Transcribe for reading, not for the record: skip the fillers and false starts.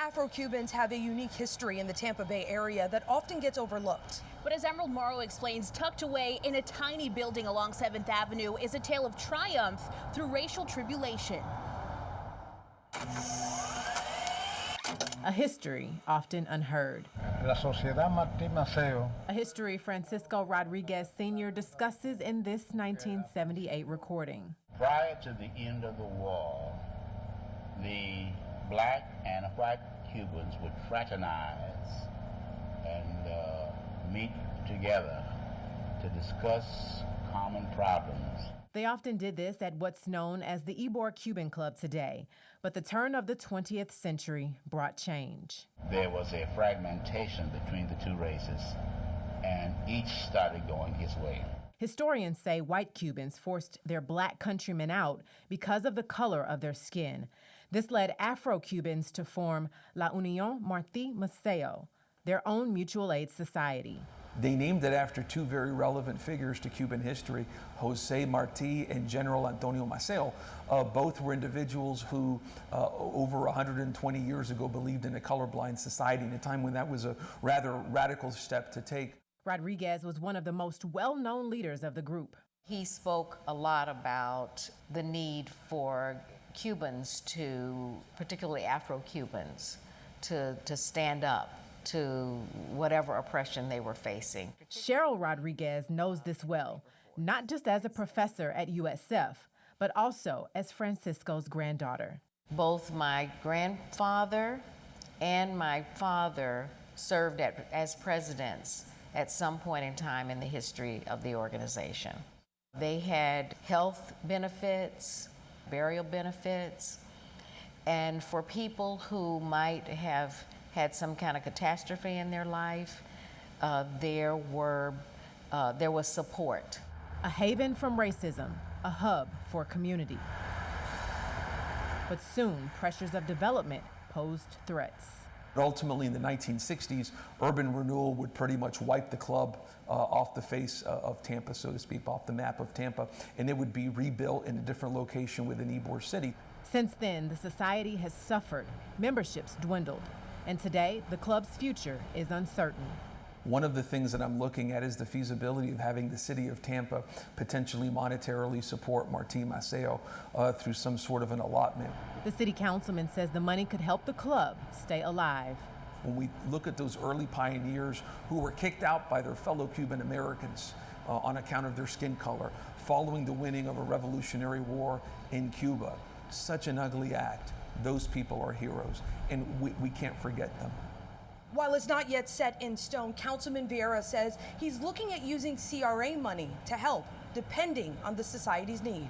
Afro-Cubans have a unique history in the Tampa Bay area that often gets overlooked. But as Emerald Morrow explains, tucked away in a tiny building along 7th Avenue is a tale of triumph through racial tribulation. A history often unheard. La Sociedad Martín Maceo. A history Francisco Rodriguez Sr. discusses in this 1978 recording. Prior to the end of the war, the black and white Cubans would fraternize and meet together to discuss common problems. They often did this at what's known as the Ybor Cuban Club today, but the turn of the 20th century brought change. There was a fragmentation between the two races, and each started going his way. Historians say white Cubans forced their black countrymen out because of the color of their skin. This led Afro-Cubans to form La Unión Martí Maceo, their own mutual aid society. They named it after two very relevant figures to Cuban history, Jose Martí and General Antonio Maceo. Both were individuals who, over 120 years ago, believed in a colorblind society in a time when that was a rather radical step to take. Rodriguez was one of the most well-known leaders of the group. He spoke a lot about the need for Cubans to, particularly Afro-Cubans, to stand up to whatever oppression they were facing. Cheryl Rodriguez knows this well, not just as a professor at USF, but also as Francisco's granddaughter. Both my grandfather and my father served as presidents at some point in time in the history of the organization. They had health benefits, burial benefits, and for people who might have had some kind of catastrophe in their life, there was support. A haven from racism, a hub for community. But soon, pressures of development posed threats. Ultimately, in the 1960s, urban renewal would pretty much wipe the club off the face of Tampa, so to speak, off the map of Tampa, and it would be rebuilt in a different location within Ybor City. Since then, the society has suffered. Memberships dwindled. And today, the club's future is uncertain. One of the things that I'm looking at is the feasibility of having the city of Tampa potentially monetarily support Martí Maceo through some sort of an allotment. The city councilman says the money could help the club stay alive. When we look at those early pioneers who were kicked out by their fellow Cuban Americans on account of their skin color, following the winning of a revolutionary war in Cuba, such an ugly act. Those people are heroes, and we can't forget them. While it's not yet set in stone, Councilman Vieira says he's looking at using CRA money to help, depending on the society's need.